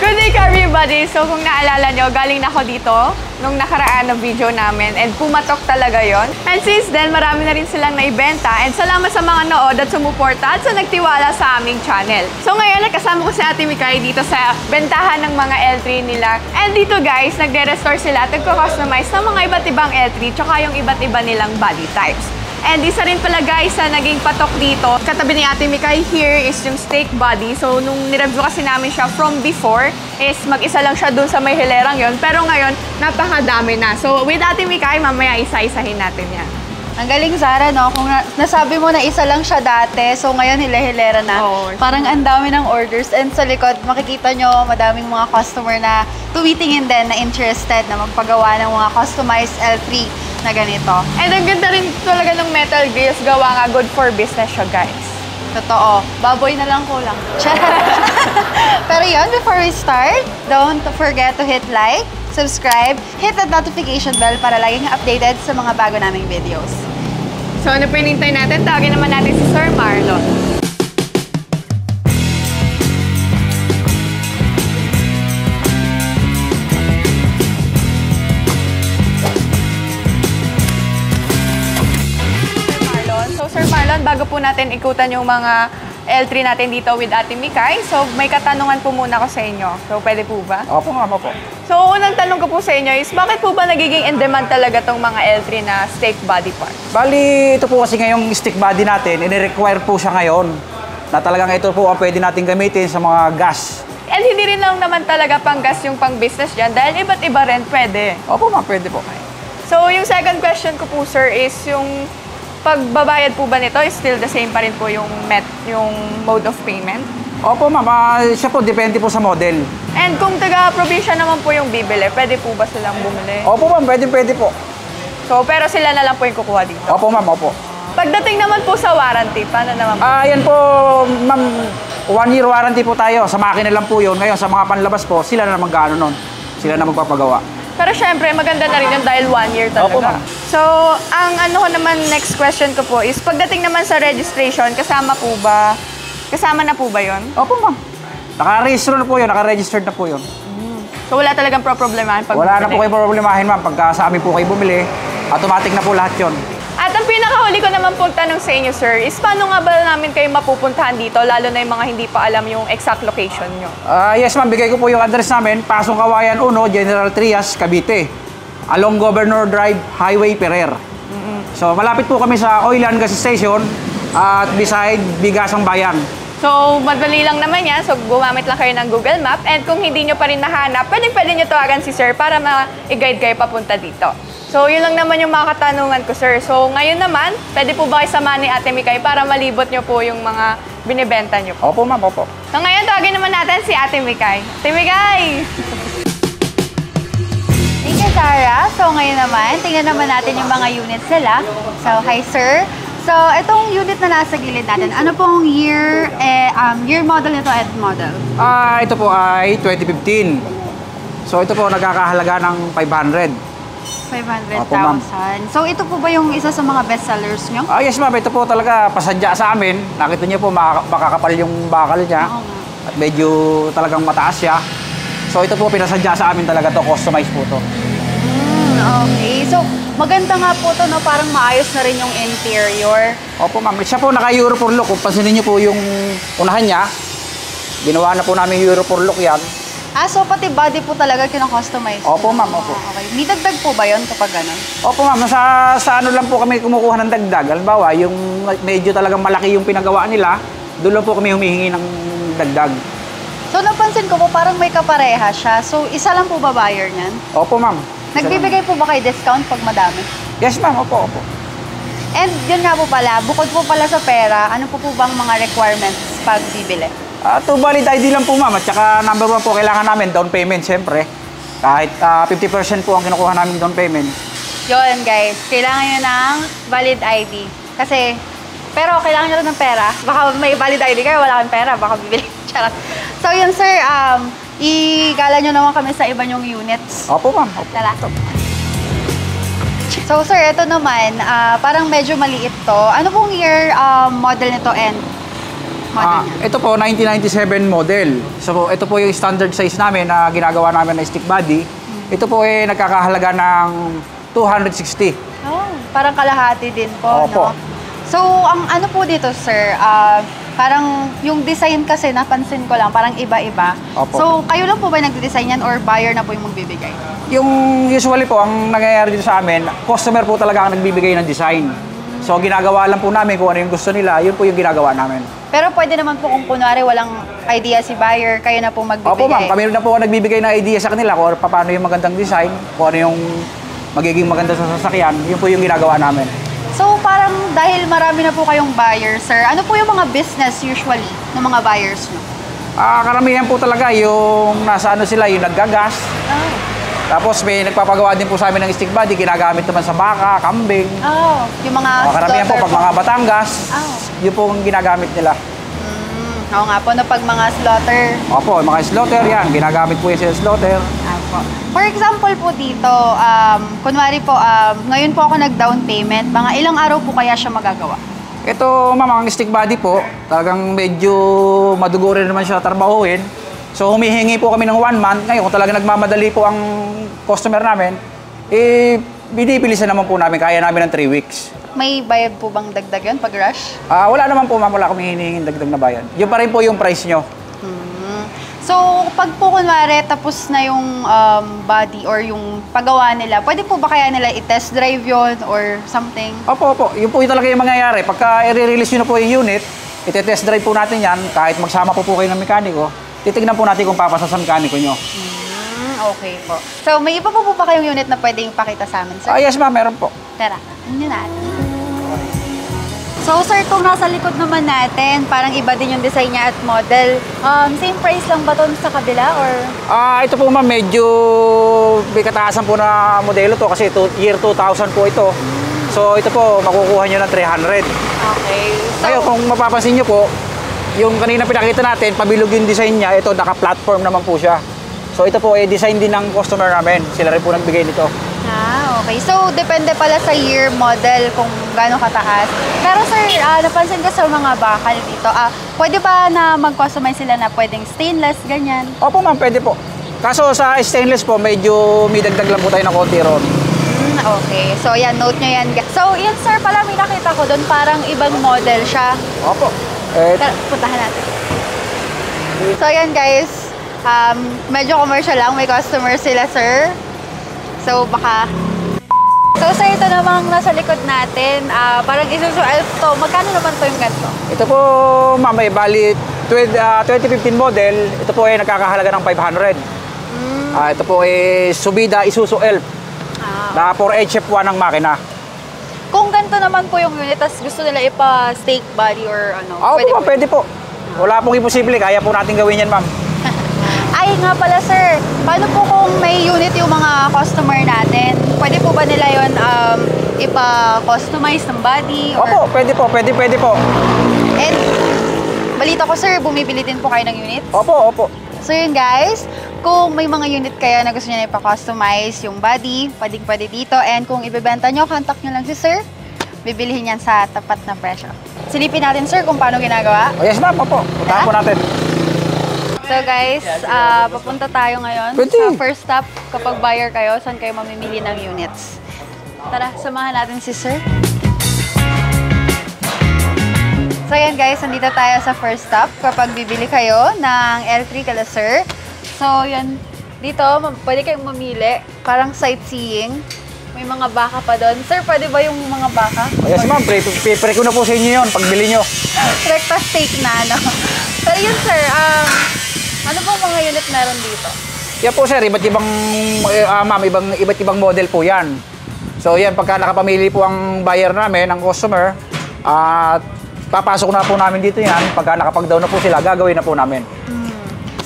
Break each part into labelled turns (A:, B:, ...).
A: Good day everybody! So kung naalala nyo, galing na ako dito nung nakaraan na video namin and pumatok talaga yon. And since then, marami na rin silang naibenta and salamat sa mga nood at sumuporta at sa nagtiwala sa aming channel. So ngayon, kasama ko si Ate Mikay dito sa bentahan ng mga L3 nila. And dito guys, nagre-restore sila at nagko-customize ng mga iba't ibang L3 tsaka yung iba't iba nilang body types. And isa rin pala guys sa naging patok dito. Katabi ni Ate Mikay here is yung steak body. So nung nireview kasi namin siya from before is mag-isa lang siya dun sa may hilerang yon. Pero ngayon, napakadami na. So with Ate Mikay, mamaya isa-isahin natin yan.
B: Ang galing, Zara, no? Kung nasabi mo na isa lang siya dati, so ngayon hila-hilera na.
A: Oh,
B: parang ang dami ng orders. And sa likod, makikita nyo, madaming mga customer na tumitingin din na interested na magpagawa ng mga customized L3 na ganito.
A: And ang ganda rin talaga ng metal grills, gawa nga good for business siya, guys.
B: Totoo. Baboy na lang kulang. Pero yun, before we start, don't forget to hit like, subscribe, hit the notification bell para laging updated sa mga bago naming videos.
A: So ano pa hinintay natin? Tawagin naman natin si Sir Marlon. Sir Marlon, bago po natin ikutan yung mga L3 natin dito with Ate Mikay, so may katanungan po muna ko sa inyo. So pwede po ba?
C: Opo nga po.
A: So unang tanong ko po sa inyo is bakit po ba nagiging in demand talaga tong mga L3 na steak body part?
C: Bali, ito po kasi ngayong stick body natin, ini-require po siya ngayon na talagang ito po ang pwede natin gamitin sa mga gas.
A: And hindi rin lang naman talaga pang gas yung pang business dyan dahil iba't iba rin pwede.
C: Opo nga, pwede po.
A: So yung second question ko po sir is yung pagbabayad po ba nito is still the same pa rin po yung mode of payment?
C: Opo ma'am, siya po depende po sa model.
A: And kung taga-probinsya naman po yung bibili, pwede po ba silang bumili?
C: Opo ma'am, pwede po.
A: So pero sila na lang po yung kukuha dito?
C: Opo ma'am, opo.
A: Pagdating naman po sa warranty, paano naman po?
C: Yan po ma'am, 1 year warranty po tayo. Sa makina lang po yun. Ngayon sa mga panlabas po, sila na mag-ano nun. Sila na magpapagawa.
A: Pero syempre, maganda na rin yun dahil 1 year talaga.
C: Opo, ma'am.
A: So, ang ano ko naman, next question ko po is, pagdating naman sa registration, kasama na po ba yun?
C: Opo ma'am. Naka-register na po yun, naka-registered na po yun.
A: So, wala talagang problemahin pag
C: Wala na po
A: bumili?
C: kayo problemahin ma'am. Pagka sa amin po kayo bumili, automatic na po lahat yun.
A: At ang pinakahuli ko naman pong tanong sa inyo, sir, is paano nga ba namin kayo mapupuntahan dito, lalo na yung mga hindi pa alam yung exact location nyo?
C: Yes ma'am, bigay ko po yung address namin. Pasong Kawayan 1, General Trias, Cavite. Along Governor Drive, Highway Perer. So malapit po kami sa Oilan Gas Station at beside Bigasang Bayan.
A: So, madali lang naman yan. So, gumamit lang kayo ng Google Map. And kung hindi nyo pa rin nahanap, pwede nyo tawagan si sir para ma-guide kayo papunta dito. So, yun lang naman yung mga katanungan ko, sir. So, ngayon naman, pwede po ba kayo samahan ni Ate Mikay para malibot nyo po yung mga binibenta nyo po?
C: Opo ma'am, opo.
A: So, ngayon, tawagin naman natin si Ate Mikay. Ate Mikay!
B: Thank you, Zara. So ngayon naman, tingnan naman natin yung mga units nila. So, hi sir. So, itong unit na nasa gilid natin, ano pong year model nito at model?
C: Ito po ay 2015. So ito po nagkakahalaga ng 500.
B: 500,000. So, ito po ba yung isa sa mga best sellers nyo?
C: Yes ma'am, ito po talaga pasadya sa amin. Nakita niyo po makakapal yung bakal niya.
B: Oo nga.
C: At medyo talagang mataas siya. So ito po pinasadya sa amin talaga to, customize po to.
B: Okay. So, maganda nga po to, no? Parang maayos na rin yung interior.
C: Opo ma'am, siya po naka-Euro 4 look. Kung pansinin niyo po yung unahan niya, ginawa na po namin Euro 4 look yan.
B: So pati body po talaga kino-customize?
C: Opo ma'am, opo.
B: Okay. May dagdag po ba yun kapag gano'n?
C: Opo ma'am, sa ano lang po kami kumukuha ng dagdag. Halimbawa, yung medyo talagang malaki yung pinagawa nila, doon lang po kami humihingi ng dagdag.
B: So napansin ko po parang may kapareha siya. So isa lang po ba buyer niyan?
C: Opo ma'am.
B: Nagbibigay po ba kayo discount pag madami?
C: Yes ma'am, opo, opo.
B: And yun nga po pala, bukod po pala sa pera, ano po bang mga requirements pag bibili?
C: To valid ID lang po ma'am. At saka number 1 po kailangan namin, down payment siyempre. Kahit 50% po ang kinukuha namin down payment.
B: Yun guys, kailangan nyo ng valid ID. Kasi, pero kailangan nyo rin ng pera. Baka may valid ID kayo, wala kang pera, baka bibili. Charot. So yun sir, igala nyo naman kami sa iba nyong units.
C: Opo ma'am, opo.
B: Tala. So sir, ito naman, parang medyo maliit to. Ano pong year model nito and model niya?
C: Ito po, 1997 model. So, ito po yung standard size namin na ginagawa namin na stick body. Ito po ay nagkakahalaga ng 260.
B: Oh, parang kalahati din po,
C: Opo.
B: no? So, ang ano po dito, sir, parang yung design kasi napansin ko lang, parang iba-iba.
C: Opo.
B: So, kayo lang po ba nagde-design yan or buyer na po yung magbibigay?
C: Yung usually po, ang nangyayari dito sa amin, customer po talaga ang nagbibigay ng design. So, ginagawa lang po namin kung ano yung gusto nila, yun po yung ginagawa namin.
B: Pero pwede naman po kung kunwari walang idea si buyer, kayo na po magbibigay.
C: Opo ma'am, kami rin na po nagbibigay ng idea sa kanila kung paano yung magandang design, kung ano yung magiging maganda sa sasakyan, yun po yung ginagawa namin.
B: So, parang dahil marami na po kayong buyer, sir, ano po yung mga business usually ng mga buyers nyo?
C: Karamihan po talaga yung nasa ano sila, yung naggagas.
B: Oh.
C: Tapos may nagpapagawa din po sa amin ng stick body, ginagamit naman sa baka, kambing.
B: Oh, yung mga
C: Karamihan po
B: slaughter
C: pag mga Batangas,
B: Oh.
C: yun po ang ginagamit nila.
B: Oo nga po, na pag mga slaughter.
C: Opo, mga slaughter yan, ginagamit po yung sa slaughter.
B: Apo. For example po dito, kunwari po, ngayon po ako nag-down payment, mga ilang araw po kaya siya magagawa?
C: Ito, ma'am, ang stick body po, talagang medyo madugo rin naman siya trabahuin. So, humihingi po kami ng 1 month. Ngayon, kung talaga nagmamadali po ang customer namin, binibilisan naman po namin, kaya namin ng 3 weeks.
B: May bayad po bang dagdag yun pag rush?
C: Wala naman po, ma'am, wala kami hinihingin dagdag na bayan. Yun pa rin po yung price nyo.
B: So, pag po kunwari tapos na yung body or yung paggawa nila, pwede po ba kaya nila i-test drive yon or something?
C: Opo, opo. Yun po yung talaga yung mangyayari. Pagka i-release nyo na po yung unit, ite-test drive po natin yan, kahit magsama po kayo ng mekaniko, titignan po natin kung papasa sa mekaniko nyo.
B: Okay po. So, may iba po ba kayong unit na pwedeng pakita sa amin, sir?
C: Yes, ma'am, meron po.
B: Tara, ano natin? So, sir, kung nasa likod naman natin, parang iba din yung design niya at model. Same price lang ba ito sa kabila or?
C: Ito po, ma'am, medyo may kataasan po na modelo to kasi year 2000 po ito. So, ito po, makukuha nyo ng 300.
B: Okay. So,
C: Ngayon, kung mapapansin nyo po, yung kanina pinakita natin, pabilog yung design niya, ito naka-platform naman po siya. So, ito po, design din ng customer namin. Sila rin po nagbigay nito.
B: okay. So, depende pala sa year model kung gaano kataas. Pero sir, napansin ko sa mga bakal dito, pwede ba na mag-customize sila na pwedeng stainless, ganyan?
C: Opo, ma'am, pwede po. Kaso sa stainless po, medyo may dagdag lang po tayo ng konti ron.
B: Okay. So, yan, note nyo yan. So, yan sir pala, may nakita ko doon, parang ibang model siya.
C: Opo.
B: Tara, puntahan natin. So, yan guys. Medyo commercial lang. May customer sila, sir. So, baka... So, sir, ito namang nasa likod natin. Parang Isuzu Elf to. Magkano naman to yung ganito?
C: Ito po, ma'am, may bali 2015 model. Ito po ay nagkakahalaga ng 500. Ito po ay Subida Isuzu Elf. Na 4HF1 ang makina.
B: Kung ganito naman po yung unit, tas gusto nila ipa-steak body or ano?
C: Pwede po. Wala pong imposible. Kaya po natin gawin yan, ma'am.
B: Ay, nga pala, sir. Paano po kung may unit yung mga customer natin? Pwede po ba nila yun ipa-customize ng body? Or...
C: Opo, pwede po.
B: And, balita ko, sir, bumibili din po kayo ng units?
C: Opo.
B: So yun guys, kung may mga unit kayo na gusto nyo na ipa-customize yung body, pwede dito. And kung ibebenta nyo, contact nyo lang si sir. Bibilihin yan sa tapat na presyo. Silipin natin sir kung paano ginagawa.
C: Yes, ma'am, opo. Puntahan po natin.
B: So guys, papunta tayo ngayon sa first stop kapag buyer kayo, saan kayo mamimili ng units. Tara, samahan natin si sir. So yan guys, nandito tayo sa first stop kapag bibili kayo ng L3 kala sir. So yan, dito pwede kayong mamili, parang sightseeing. May mga baka pa doon. Sir, pwede ba yung mga baka?
C: Yes, ma'am. Pre ko na po sa inyo yun pagbili nyo.
B: Breakfast steak na, no? Pero yun sir, ano bang mga unit meron dito?
C: Yan po sir, iba't ibang model po yan. So yan, pagka nakapamili po ang buyer namin, ang customer, at papasok na po namin dito yan. Pagka nakapag-down na po sila, gagawin na po namin.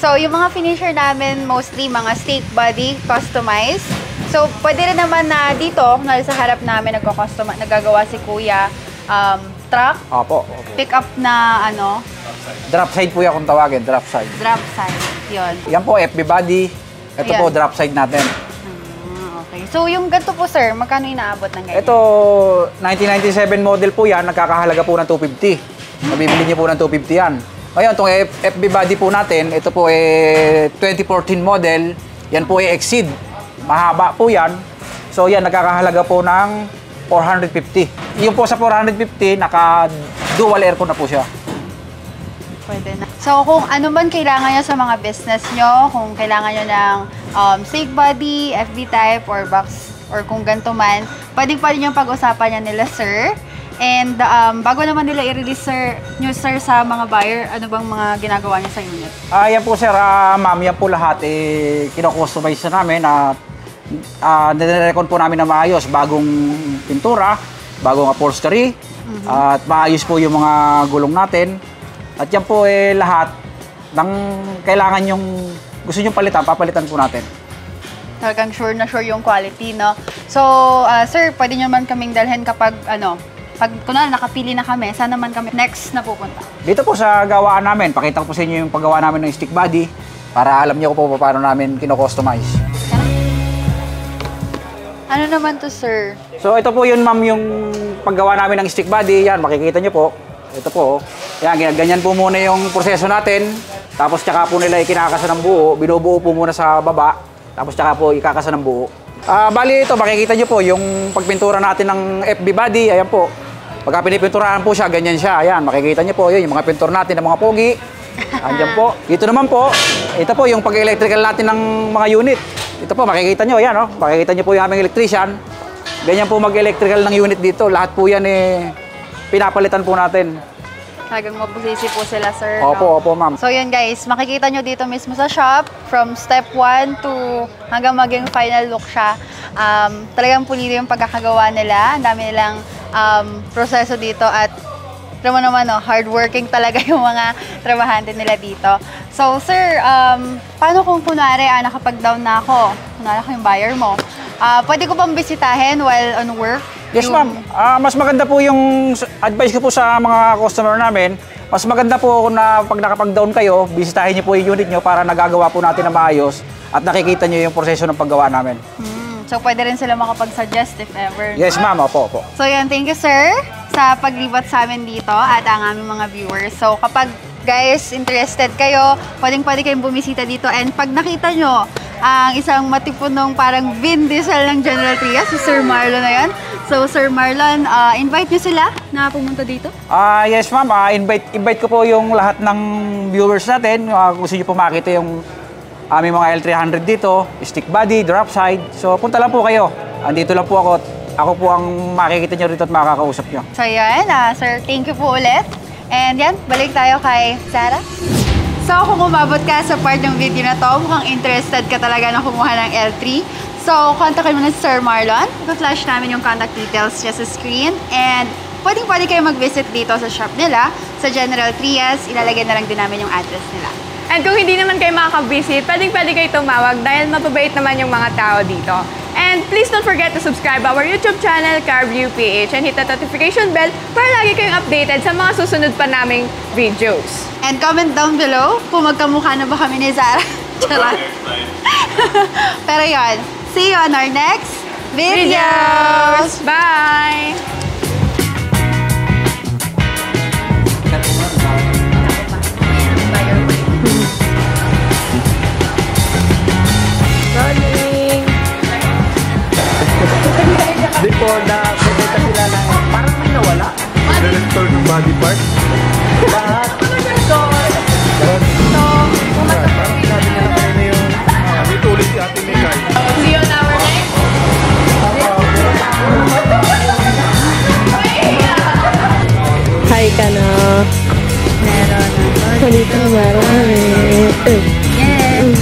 B: So, yung mga finisher namin, mostly mga steak body, customized. So, pwede rin naman na dito, sa harap namin, nagagawa si Kuya, truck,
C: Opo.
B: pick up na,
C: Drop side po yan kung tawagin, drop side.
B: drop side. Yun.
C: Yan po, FB body. Ito
B: Ayan.
C: po, drop side natin.
B: Okay. So, yung ganito po, sir, magkano inaabot ng ganyan?
C: Ito, 1997 model po yan, nagkakahalaga po ng 250. Nabibili niyo po ng 250 yan. Ngayon, itong FB body po natin, ito po 2014 model. Yan po Exceed. Mahaba po yan. So yan, nagkakahalaga po ng 450. Yung po sa 450, naka-dual aircon na po siya.
B: Pwede na. So, kung ano man kailangan nyo sa mga business nyo, kung kailangan nyo ng sake body, FB type, or box, or kung ganito man, pwede nyo pag-usapan yan nila, sir. And bago naman nila i-release, sir, sa mga buyer, ano bang mga ginagawa niya sa unit?
C: Yan po, sir. Ma'am, yan po lahat. Kino-customize na namin at nire-recon po namin na maayos. Bagong pintura, bagong upholstery, at maayos po yung mga gulong natin. At yan po lahat ng kailangan yung gusto nyo palitan, papalitan po natin.
B: Talagang sure na sure yung quality, no? So, sir, pwede nyo man kaming dalhin kapag, pag kunwari nakapili na kami, saan naman kami next na pupunta?
C: Dito po sa gawaan namin, pakita ko po sa inyo yung paggawa namin ng stick body para alam niyo po paano namin kino-customize.
B: Ano naman to, sir?
C: So, ito po yun, ma'am, yung paggawa namin ng stick body. Yan, makikita niyo po. Ito po. Yan, ganyan po muna yung proseso natin. Tapos, tsaka po nila ikinakasa ng buo. Binubuo po muna sa baba. Tapos, tsaka po ikakasa ng buo. Bali ito, makikita niyo po yung pagpintura natin ng FB body. Ayan po. Pagka pinipinturahan po siya, ganyan siya. Ayan, makikita niyo po yun, yung mga pintura natin ng mga pogi. Andiyan po. Dito naman po, ito po yung pag-electrical natin ng mga unit. Ito po, makikita nyo, ayan, makikita nyo po yung aming electrician. Ganyan po mag-electrical ng unit dito. Lahat po yan pinapalitan po natin.
B: Talagang mabusisi po sila, sir.
C: Opo, opo, ma'am.
B: So yun guys, makikita nyo dito mismo sa shop, from step 1 to hanggang maging final look siya. Talagang pulido yung pagkakagawa nila. Ang dami nilang proseso dito at naman hardworking talaga yung mga trabahante nila dito. So sir, paano kung kunwari nakapag-down na ako, kunwari ako yung buyer mo, pwede ko bang bisitahin while on work?
C: Yes, ma'am. Mas maganda po yung advice ko po sa mga customer namin. Mas maganda po na pag nakapag-down kayo, bisitahin niyo po yung unit niyo para nagagawa po natin na maayos at nakikita niyo yung proseso ng paggawa namin.
B: So pwede rin sila makapag-suggest if ever.
C: Yes, ma'am. Opo, opo.
B: So yan, thank you sir sa paglibat sa amin dito at ang aming mga viewers. So kapag guys interested kayo, pwede kayong bumisita dito and pag nakita nyo ang isang matipunong parang Vin Diesel ng General Trias, si Sir Marlon na yan. So Sir Marlon, invite nyo sila na pumunta dito?
C: Yes, ma'am. Invite ko po yung lahat ng viewers natin. Gusto nyo po makita yung aming mga L300 dito, stick body, drop side. So punta lang po kayo. Andito lang po ako. Ako po ang makikita nyo rito at makakausap nyo.
B: So yan, sir, thank you po ulit. And yan, balik tayo kay Sarah. So kung umabot ka sa part ng video na to, mukhang interested ka talaga na kumuha ng L3. So kontakin mo na si Sir Marlon. Ika-flash namin yung contact details niya sa screen. And pwede kayo mag-visit dito sa shop nila, sa General Trias. Ilalagay na lang din namin yung address nila.
A: And kung hindi naman kayo makaka-visit, pwede kayo tumawag dahil mapabait naman yung mga tao dito. And please don't forget to subscribe our YouTube channel, CarView PH, and hit the notification bell para lagi kayong updated sa mga susunod pa naming videos.
B: And comment down below kung magkamukha na ba kami ni Zara. Charot. Pero yun, see you on our next videos!
A: Bye!
C: Before na kumita sila na parang may nawala.
D: Director ng body part.
C: Lahat.
D: Parang sinabi niya lang kayo na yung dito ulit si Ate Mekay.
A: See you on our next.
E: Hi ka na.
B: Meron.
E: Dito marami.
B: Yes!